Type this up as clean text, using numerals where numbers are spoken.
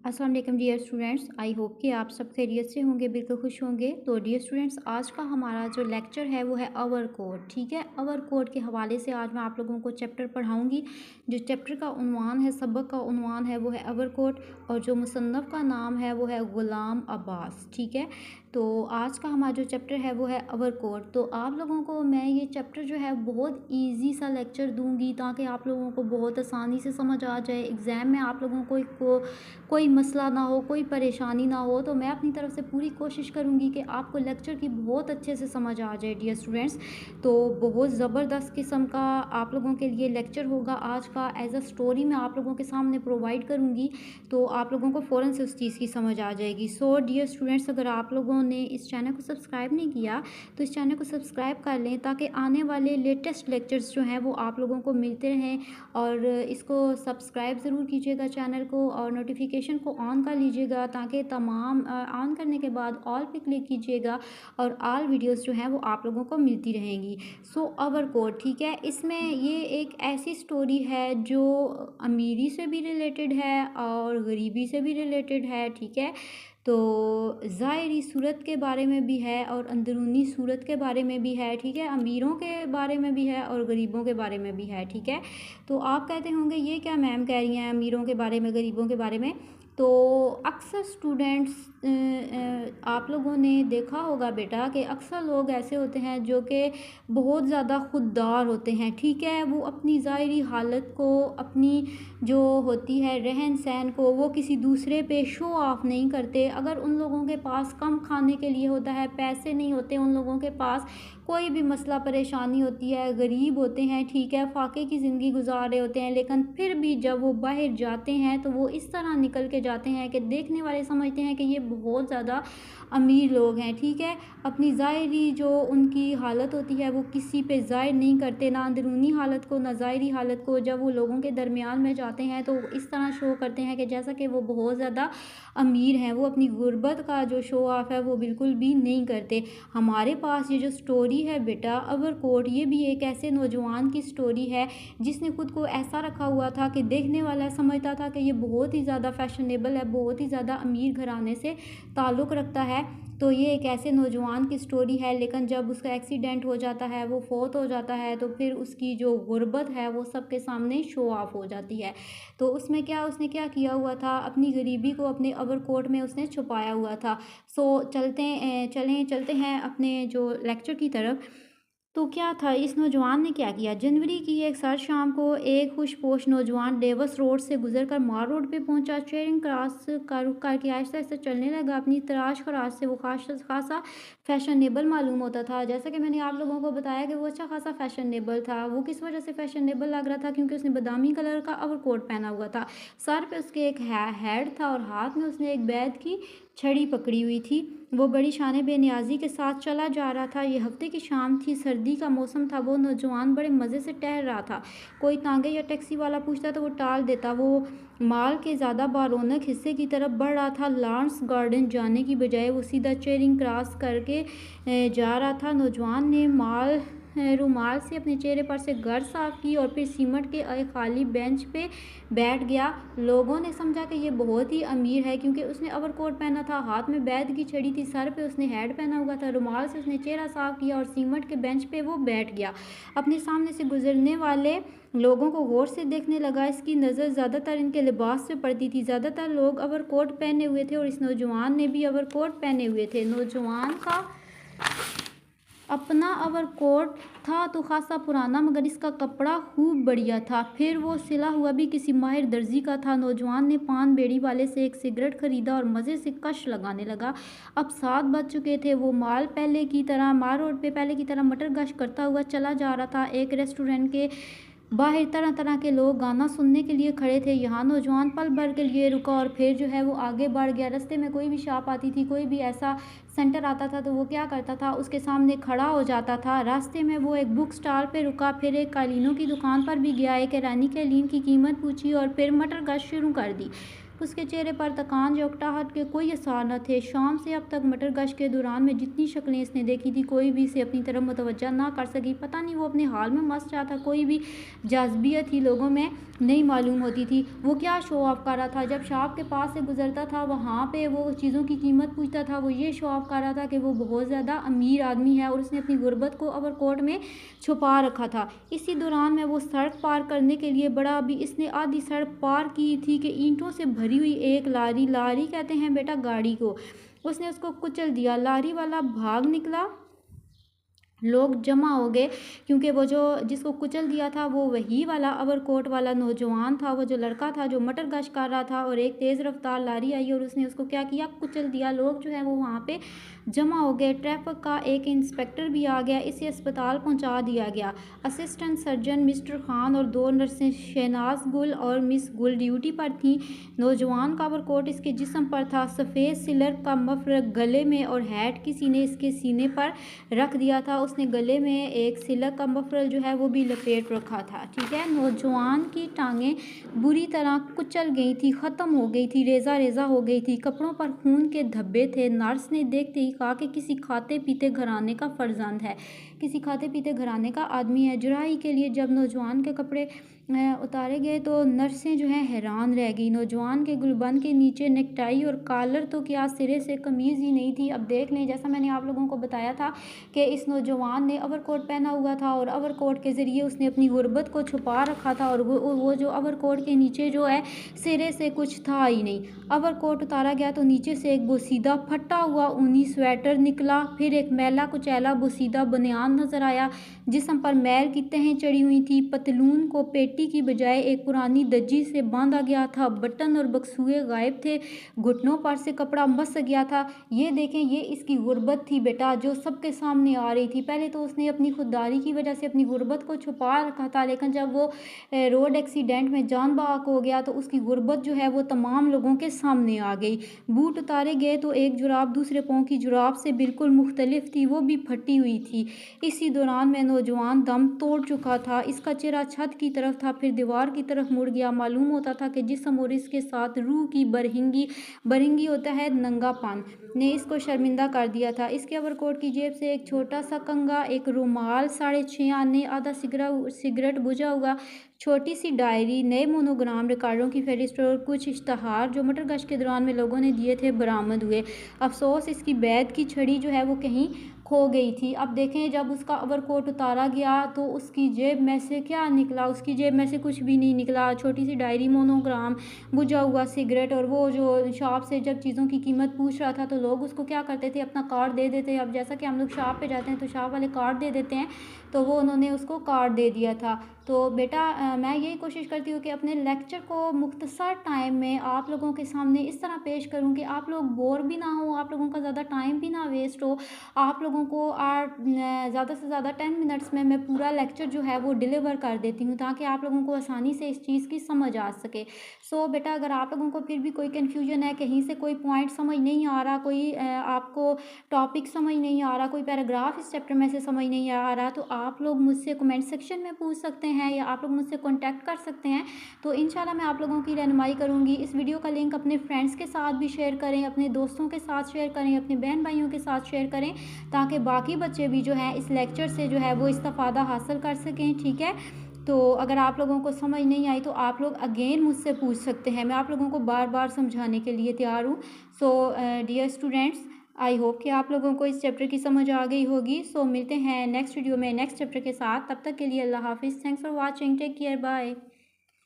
अस्सलाम वालेकुम dear students. I hope कि आप सब खैरियत से होंगे, बिल्कुल खुश होंगे। तो डियर स्टूडेंट्स, आज का हमारा जो लेक्चर है वो है अवर कोड। ठीक है, अवर कोड के हवाले से आज मैं आप लोगों को चैप्टर पढ़ाऊंगी। जो चैप्टर का उन्वान है, सबक का उन्वान है वो है अवर कोड, और जो मुसन्नफ़ का नाम है वो है ग़ुलाम अब्बास। ठीक है, तो आज का हमारा जो चैप्टर है वो है अवर कोड। तो आप लोगों को मैं ये चैप्टर जो है बहुत ईजी सा लेक्चर दूंगी ताकि आप लोगों को बहुत आसानी से समझ आ जाए। एग्ज़ाम में आप लोगों को कोई मसला ना हो, कोई परेशानी ना हो। तो मैं अपनी तरफ से पूरी कोशिश करूँगी कि आपको लेक्चर की बहुत अच्छे से समझ आ जाए डियर स्टूडेंट्स। तो बहुत ज़बरदस्त किस्म का आप लोगों के लिए लेक्चर होगा आज का। एज अ स्टोरी मैं आप लोगों के सामने प्रोवाइड करूँगी, तो आप लोगों को फ़ौरन से उस चीज़ की समझ आ जाएगी। सो डियर स्टूडेंट्स, अगर आप लोगों ने इस चैनल को सब्सक्राइब नहीं किया तो इस चैनल को सब्सक्राइब कर लें ताकि आने वाले लेटेस्ट लेक्चर्स जो हैं वो आप लोगों को मिलते रहें। और इसको सब्सक्राइब ज़रूर कीजिएगा चैनल को, और नोटिफिकेशन को ऑन कर लीजिएगा ताकि तमाम ऑन करने के बाद ऑल पे क्लिक कीजिएगा और ऑल वीडियोस जो हैं वो आप लोगों को मिलती रहेंगी। सो अवर कोड, ठीक है, इसमें ये एक ऐसी स्टोरी है जो अमीरी से भी रिलेटेड है और गरीबी से भी रिलेटेड है। ठीक है, तो ज़ाहिरी सूरत के बारे में भी है और अंदरूनी सूरत के बारे में भी है। ठीक है, अमीरों के बारे में भी है और गरीबों के बारे में भी है। ठीक है, तो आप कहते होंगे ये क्या मैम कह रही हैं अमीरों के बारे में, गरीबों के बारे में। तो अक्सर स्टूडेंट्स, आप लोगों ने देखा होगा बेटा कि अक्सर लोग ऐसे होते हैं जो कि बहुत ज़्यादा खुददार होते हैं। ठीक है, वो अपनी ज़ाहिरी हालत को, अपनी जो होती है रहन सहन को, वो किसी दूसरे पे शो ऑफ नहीं करते। अगर उन लोगों के पास कम खाने के लिए होता है, पैसे नहीं होते उन लोगों के पास, कोई भी मसला परेशानी होती है, गरीब होते हैं, ठीक है, फाके की ज़िंदगी गुजार रहे होते हैं, लेकिन फिर भी जब वो बाहर जाते हैं तो वो इस तरह निकल के जाते हैं कि देखने वाले समझते हैं कि ये बहुत ज़्यादा अमीर लोग हैं। ठीक है, अपनी ज़ाहिरी जो उनकी हालत होती है वो किसी पे ज़ाहिर नहीं करते, ना अंदरूनी हालत को ना ज़ाहिरी हालत को। जब वो लोगों के दरमियान में जाते हैं तो इस तरह शो करते हैं कि जैसा कि वो बहुत ज़्यादा अमीर हैं। वो अपनी गुर्बत का जो शो ऑफ है वो बिल्कुल भी नहीं करते। हमारे पास ये जो स्टोरी है बेटा अवर कोड, ये भी एक ऐसे नौजवान की स्टोरी है जिसने खुद को ऐसा रखा हुआ था कि देखने वाला समझता था कि ये बहुत ही ज़्यादा फैशनेबल है, बहुत ही ज़्यादा अमीर घराने से ताल्लुक़ रखता है। तो ये एक ऐसे नौजवान की स्टोरी है, लेकिन जब उसका एक्सीडेंट हो जाता है, वो फौत हो जाता है, तो फिर उसकी जो गुर्बत है वो सबके सामने शो ऑफ हो जाती है। तो उसमें क्या, उसने क्या किया हुआ था, अपनी गरीबी को अपने अवर कोट में उसने छुपाया हुआ था। सो चलते हैं अपने जो लेक्चर की तरफ। तो क्या था, इस नौजवान ने क्या किया। जनवरी की एक सर्द शाम को एक खुशपोश नौजवान डेवस रोड से गुजरकर मार रोड पे पहुंचा। चेयरिंग क्रॉस का रुख करके आहिस्ता आहिस्ता चलने लगा। अपनी तराश खराश से वो खासा फैशनेबल मालूम होता था। जैसा कि मैंने आप लोगों को बताया कि वो अच्छा खासा फैशनेबल था। वो किस वजह से फैशनेबल लग रहा था, क्योंकि उसने बादामी कलर का ओवरकोट पहना हुआ था, सर पे उसके एक हेड था और हाथ में उसने एक बैद की छड़ी पकड़ी हुई थी। वो बड़ी शान बेनियाजी के साथ चला जा रहा था। ये हफ्ते की शाम थी, सर्दी का मौसम था। वो नौजवान बड़े मज़े से टहल रहा था। कोई तांगे या टैक्सी वाला पूछता तो वो टाल देता। वो माल के ज़्यादा बारौनक हिस्से की तरफ बढ़ रहा था। लॉन्स गार्डन जाने की बजाय वो सीधा चेयरिंग क्रॉस करके जा रहा था। नौजवान ने रुमाल से अपने चेहरे पर से गर्द साफ की और फिर सीमेंट के एक खाली बेंच पे बैठ गया। लोगों ने समझा कि ये बहुत ही अमीर है, क्योंकि उसने ओवरकोट पहना था, हाथ में बैद की छड़ी थी, सर पे उसने हेड पहना हुआ था, रुमाल से उसने चेहरा साफ किया और सीमेंट के बेंच पे वो बैठ गया। अपने सामने से गुजरने वाले लोगों को गौर से देखने लगा। इसकी नज़र ज़्यादातर इनके लिबास से पड़ती थी। ज़्यादातर लोग ओवरकोट पहने हुए थे और इस नौजवान ने भी ओवरकोट पहने हुए थे। नौजवान का अपना ओवरकोट था तो खासा पुराना, मगर इसका कपड़ा खूब बढ़िया था। फिर वो सिला हुआ भी किसी माहिर दर्जी का था। नौजवान ने पान बेड़ी वाले से एक सिगरेट खरीदा और मज़े से कश लगाने लगा। अब 7 बज चुके थे। वो माल रोड पे पहले की तरह मटर गश्त करता हुआ चला जा रहा था। एक रेस्टोरेंट के बाहर तरह तरह के लोग गाना सुनने के लिए खड़े थे। यहाँ नौजवान पल भर के लिए रुका और फिर जो है वो आगे बढ़ गया। रास्ते में कोई भी शॉप आती थी, कोई भी ऐसा सेंटर आता था तो वो क्या करता था, उसके सामने खड़ा हो जाता था। रास्ते में वो एक बुक स्टॉल पे रुका, फिर एक कालीनों की दुकान पर भी गया। एक ईरानी कालीन की कीमत पूछी और फिर मटर गश्त शुरू कर दी। उसके चेहरे पर थकान या उकताहट के कोई आसार न थे। शाम से अब तक मटर गश्त के दौरान में जितनी शक्लें इसने देखी थी, कोई भी इसे अपनी तरफ मुतवज्जा ना कर सकी। पता नहीं वो अपने हाल में मस्त था, कोई भी जाज़बियत ही लोगों में नहीं मालूम होती थी। वो क्या शो ऑफ कर रहा था। जब शॉप के पास से गुजरता था, वहाँ पे वो चीज़ों की कीमत पूछता था, वो ये शो ऑफ कर रहा था कि वो बहुत ज़्यादा अमीर आदमी है और उसने अपनी गुर्बत को ओवरकोट में छुपा रखा था। इसी दौरान में वो सड़क पार करने के लिए बड़ा, अभी इसने आधी सड़क पार की थी कि ईंटों से भरी हुई एक लारी कहते हैं बेटा गाड़ी को, उसने उसको कुचल दिया। लारी वाला भाग निकला, लोग जमा हो गए, क्योंकि वो जो जिसको कुचल दिया था वो वही वाला ओवरकोट वाला नौजवान था, वो जो लड़का था जो मटर गश्त कर रहा था। और एक तेज़ रफ्तार लारी आई और उसने उसको क्या किया, कुचल दिया। लोग जो है वो वहाँ पे जमा हो गए। ट्रैफिक का एक इंस्पेक्टर भी आ गया, इसे अस्पताल पहुँचा दिया गया। असिस्टेंट सर्जन मिस्टर खान और 2 नर्सें शहनाज गुल और मिस गुल ड्यूटी पर थीं। नौजवान का ओवरकोट इसके जिस्म पर था, सफ़ेद सिलर का मफलर गले में और हैट किसी ने इसके सीने पर रख दिया था। उसने गले में एक सिलक का मफलर जो है वो भी लपेट रखा था। ठीक है, नौजवान की टांगें बुरी तरह कुचल गई थी, ख़त्म हो गई थी, रेज़ा रेज़ा हो गई थी, कपड़ों पर खून के धब्बे थे। नर्स ने देखते ही कहा कि किसी खाते पीते घराने का फर्जंद है, किसी खाते पीते घराने का आदमी है। जुराई के लिए जब नौजवान के कपड़े उतारे गए तो नर्सें जो हैं हैरान रह गई। नौजवान के गुलबन के नीचे नेकटाई और कॉलर तो क्या, सिरे से कमीज़ ही नहीं थी। अब देख लें, जैसा मैंने आप लोगों को बताया था कि इस नौजवान ने ओवरकोट पहना हुआ था और ओवरकोट के ज़रिए उसने अपनी गुर्बत को छुपा रखा था। और वो जो ओवरकोट के नीचे जो है सिरे से कुछ था ही नहीं। ओवरकोट उतारा गया तो नीचे से एक बोसीदा फटा हुआ ऊनी स्वेटर निकला, फिर एक मैला कुचैला बोसीदा बनियान नज़र आया जिस्म पर मैल की तहें चढ़ी हुई थी। पतलून को पेटी की बजाय एक पुरानी दज्जी से बांधा गया था, बटन और बक्सुए गायब थे, घुटनों पर से कपड़ा मस गया था। ये देखें, ये इसकी गुर्बत थी बेटा, जो सबके सामने आ रही थी। पहले तो उसने अपनी खुददारी की वजह से अपनी गुर्बत को छुपा रखा था, लेकिन जब वो रोड एक्सीडेंट में जान बहक हो गया तो उसकी गुर्बत जो है वो तमाम लोगों के सामने आ गई। बूट उतारे गए तो एक जुराब दूसरे पाँव की जुराब से बिल्कुल मुख्तलिफ थी, वो भी फटी हुई थी। इसी दौरान में नौजवान दम तोड़ चुका था। इसका चेहरा छत की तरफ था, फिर दीवार की तरफ मुड़ गया। मालूम होता था कि जिस्म और इसके साथ रूह की बरहंगी होता है नंगापन, ने इसको शर्मिंदा कर दिया था। इसके ओवरकोट की जेब से एक छोटा सा कंगा, एक रुमाल, 6.5 आने, आधा सिगरेट बुझा हुआ, छोटी सी डायरी, नए मोनोग्राम, रिकॉर्डों की फहरिस्त और कुछ इश्तहार जो मटर गश्त के दौरान में लोगों ने दिए थे बरामद हुए। अफसोस इसकी बैद की छड़ी जो है वो कहीं खो गई थी। अब देखें, जब उसका ओवरकोट उतारा गया तो उसकी जेब में से क्या निकला, उसकी जेब में से कुछ भी नहीं निकला। छोटी सी डायरी, मोनोग्राम, बुझा हुआ सिगरेट, और वो जो शॉप से जब चीज़ों की कीमत पूछ रहा था तो लोग उसको क्या करते थे, अपना कार्ड दे देते। अब जैसा कि हम लोग शॉप पे जाते हैं तो शॉप वाले कार्ड दे देते हैं, तो वो उन्होंने उसको कार्ड दे दिया था। तो बेटा मैं यही कोशिश करती हूँ कि अपने लेक्चर को मुख्तसर टाइम में आप लोगों के सामने इस तरह पेश करूँ कि आप लोग बोर भी ना हो, आप लोगों का ज़्यादा टाइम भी ना वेस्ट हो। आप लोगों को ज़्यादा से ज़्यादा 10 मिनट्स में मैं पूरा लेक्चर जो है वो डिलीवर कर देती हूँ, ताकि आप लोगों को आसानी से इस चीज़ की समझ आ सके। सो बेटा, अगर आप लोगों को फिर भी कोई कन्फ्यूजन है, कहीं से कोई पॉइंट समझ नहीं आ रहा, कोई आपको टॉपिक समझ नहीं आ रहा, कोई पैराग्राफ इस चैप्टर में से समझ नहीं आ रहा, तो आप लोग मुझसे कमेंट सेक्शन में पूछ सकते हैं या आप लोग मुझसे कॉन्टैक्ट कर सकते हैं। तो इंशाल्लाह मैं आप लोगों की रहनुमाई करूँगी। इस वीडियो का लिंक अपने फ्रेंड्स के साथ भी शेयर करें, अपने दोस्तों के साथ शेयर करें, अपने बहन भाइयों के साथ शेयर करें, ताकि बाकी बच्चे भी जो हैं इस लेक्चर से जो है वो इस्तिफादा हासिल कर सकें। ठीक है, तो अगर आप लोगों को समझ नहीं आई तो आप लोग अगेन मुझसे पूछ सकते हैं, मैं आप लोगों को बार बार समझाने के लिए तैयार हूँ। So dear students, I hope कि आप लोगों को इस चैप्टर की समझ आ गई होगी। सो मिलते हैं नेक्स्ट वीडियो में नेक्स्ट चैप्टर के साथ। तब तक के लिए अल्लाह हाफिज़। Thanks for watching, take care, bye.